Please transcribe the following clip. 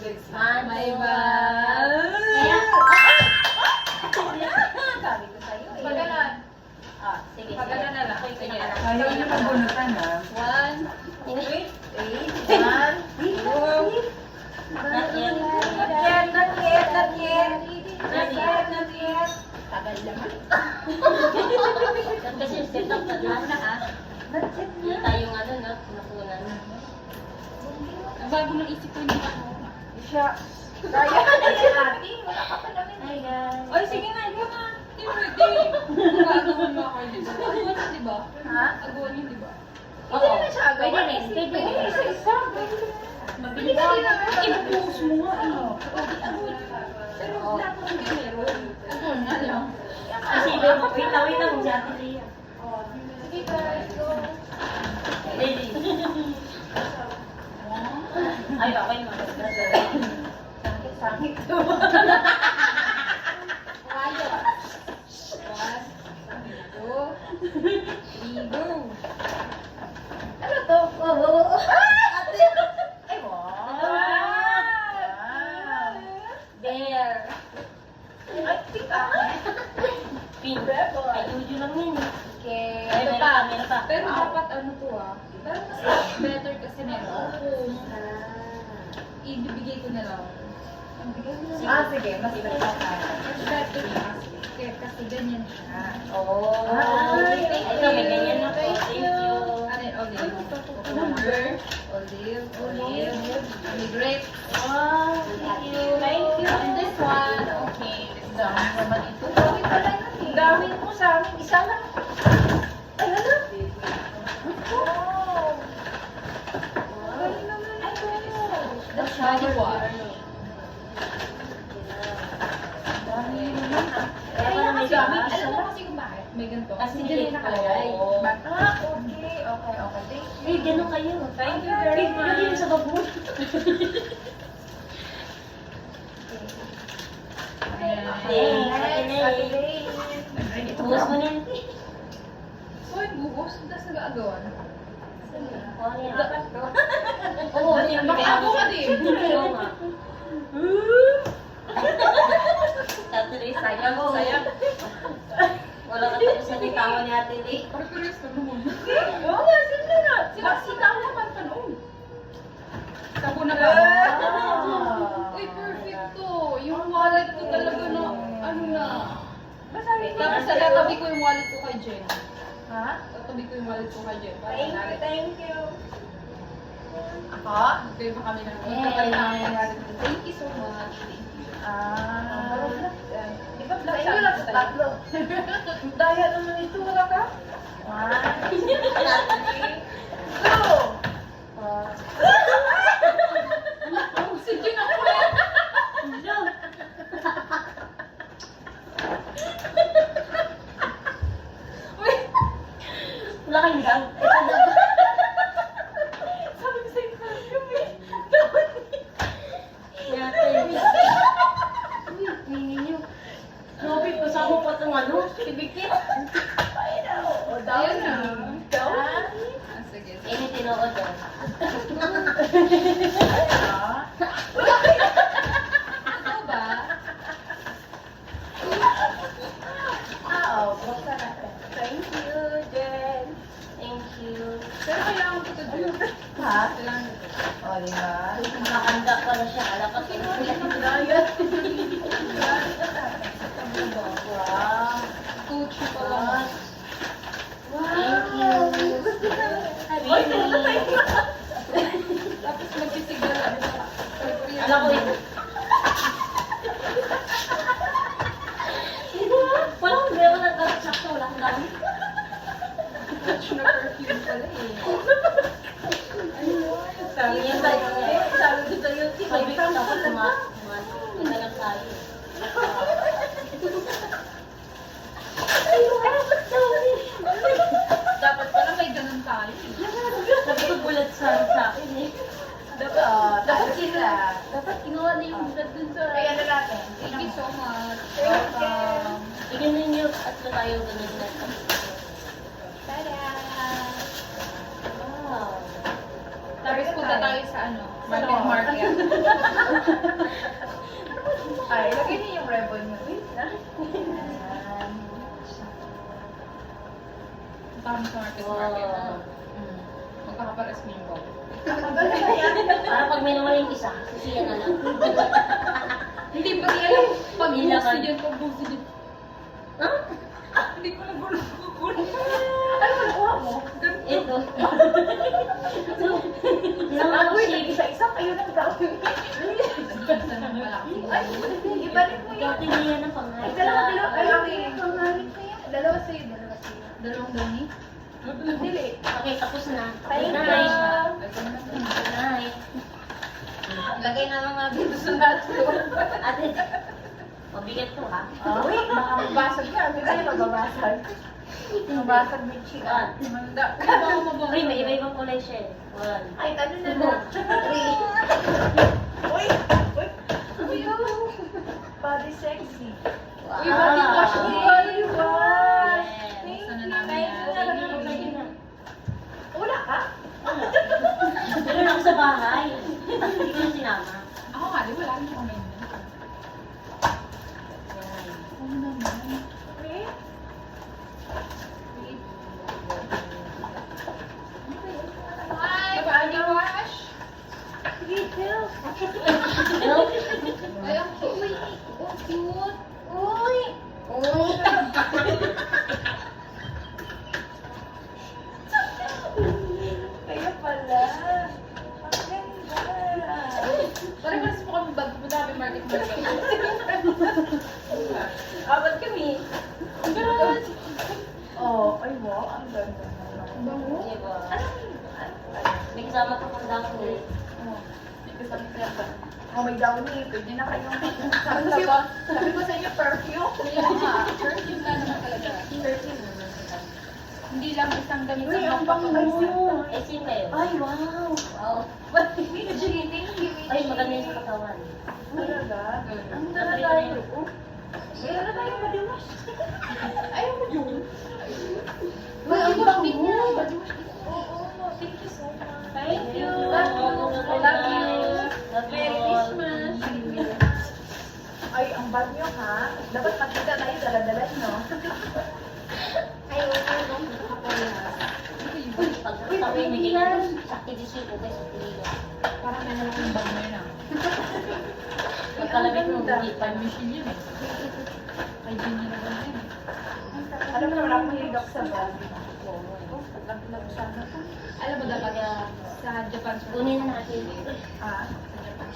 May ba? Kaya, Sabi ko sa'yo eh. Pag ganon. sige. Pag ganon na lang. Sige. Ayaw niya magbunutan ha. 1, Wait. 1, 2, Not yet. Not yet. Tagal naman. Kasi set up na lahat na ha. Not yet Hindi na. tayong ano, no? Nakunan. ang bago ng isip ko hindi ako. Siya. Kaya ka na yan, ate. Wala ka pa namin. Hi guys. Oy, sige na, ikaw na. Hindi pwede. Gagawin mo ako, di ba? Aguan yun, di ba? Ha? Aguan yun, di ba? Hindi naman siya agawan. Pwede rin. Pwede rin. Isa-isa. Mabilis. Ibubuhos mo nga, ano? Pero lahat ng hindi meron. Aguan nga lang. Kasi wait lang kung si Ate Lea. Sige guys, go. Ready. Ay, okay naman. Sakit to. Wala. 1, 2, 3, go. Ano to? Ate. Ay, wow. There. Ay, tika. Pin. Rebel. Ay, Juju lang yan eh. Okay. Ay, Ito meron pa, pa. meron pa. Pero dapat ano to Pero mas better kasi meron kung ibibigay ko na lang. Sige. Mas better ka. Mas better kasi ganyan siya. Oh. Ito, may ganyan na po. Thank you. Ano yun? Olive. Olive. May grapes. Wow, thank you. Thank you. And this one, okay. Dami naman ito. Dami pala yun eh. Dami mo sa amin. Isa lang. Ay, ano? Wow. Galing naman ito. The shiny one. Dami naman ah. Kaya pala may Dami. gamit. Alam mo kasi kung bakit? May ganito. Kasi Hindi delete nakalagay. ko. Okay. Thank you. Ay, ganun kayo. Thank you very much. Lagyan mo sa baboy. Bukas mo na yan. So, yung bubos, tapos nag-aagawan. Oo, yan. Oo, baka ako ka din. Oo nga. Saturday, sayang. Sayang. Wala ka tapos sa tawa ni Ate Lee. Parang curious ka naman. Oo nga, sila na. Sila naman tanong. Sabo na ba? Uy, perfect to. Yung wallet ko talaga na, ano na. Tapos sa tatabi ko yung wallet ko kay Jen. Ha? Tatabi ko yung wallet ko kay Jen. Thank you. Ako? Okay ba kami na? Thank you so much. Di ba black Thank you lang sa tatlo. Daya naman ito, wala ka? 1, 2, 3. Si Jen ako yan. Wala kang gang. Sabi ko sa'yo, yung Ninyo. Grabe, kasama pa itong ano, sibikit. Ayan na. Sige. Ini tinood daw. Ito ba? Buksan natin. Thank you, Jen. Thank you. Pero kailangan ko ito dun. Ha? Kailangan ko ito. O, di ba? Nakahanda pala siya. Alam ka, Daya. Wow. Tuchi pa lang. Thank you. Oy, tumatay ka. Tapos magsisigala. Alam ko yun. Walang meron ng sakto. Wala kang dami. Touch na perfume pala eh. Sabi niya sa'yo, sabi ko sa'yo, Sabi ko dapat magalang tayo. Dapat pala may ganun tayo eh. Sabi ko bulat sa akin eh. Dapat sila. Dapat kinuha na yung bulat dun sa... Kaya na natin. Thank you so much. Welcome. Iganin niyo at na tayo ganyan na. Tada! Wow. Tapos punta tayo sa ano, Market. Ay, lagay niyo yung ribbon niyo. Wait na. Tama sa market. Magkakapares mo yung bag. Para pag may naman yung isa, sisiya na lang. Hindi ba di alam pag Hindi busi naman. dyan, pag busi dyan. Hindi ko na gulo. Ano ba nakuha mo? Ito. Ako yung isa-isa kayo ng gawin. Ganda ng malaki. Ay, ibalik mo Ikaw yun. tiniyan ng pangalan. Dalawa. Ay, pangalit na yan. Dalawa sa'yo. Dalawang dami. Dili. Okay, tapos na. Thank Good you. night. Good night. Lagay na lang natin sa natin. Ate, mabigat to ha? Uy, baka magbasag yan. Hindi tayo magbabasag. Mabasag may chika. Manda. Baka mabaho. Uy, may iba-ibang kulay siya eh. One. Ay, ano na na? Three. Uy! Uy! Uy! Body sexy. Uy, body wash Uy, mo. body wash. Yes. Thank Gusto na you. namin Thank yan. you. Pwede na, pwede na. Wala ka? Meron ako sa bahay. Hindi ko na sinama. Ako nga, di wala akong comment. Oo naman. Wait. Hi, body wash. Sige, chill. Hello? Ay, ang cute. Oh, cute. Uy! Uy. Kaya pala. Ang ganda. Parang mas mo kami bag mo dami market. Abot kami. Oh, ay wow, ang ganda naman. Bango. Diba? Ano? May kasama ka pang dako eh. Oh, oh, may downy. Pwede na kayong sabi ko sa inyo, perfume. Kuya nga, perfume na naman talaga. Hindi lang isang damit Uy, ang ang bango. papakulo. Eh, sin kayo? Ay, wow. Wow. Thank you. Ay, maganda yung sa katawan. Talaga? Ang Napili dala ko na tayo. yun. Oh, meron na tayong body wash. Ayaw mo yun. Uy, ang Body bango. wash. Body wash. Oo, thank you so much. Thank you. Love you. Good Love you. night. Love you Merry all. Christmas. Ay, ang bag nyo ha. Dapat makita tayo dala-dala no? Ay, oo. Pag kami naging sa activity ko guys, pilihan. Parang may malaking bag mo yun ah. Pagkalamit mo, hindi pa. Time machine yun eh. Ay, din yun na ba yun? Alam mo naman ako mahilig ako sa bag. Oh, paglag-lag sana to. Alam mo dapat sa Japan. Kunin na natin. Ah, Sa Japan.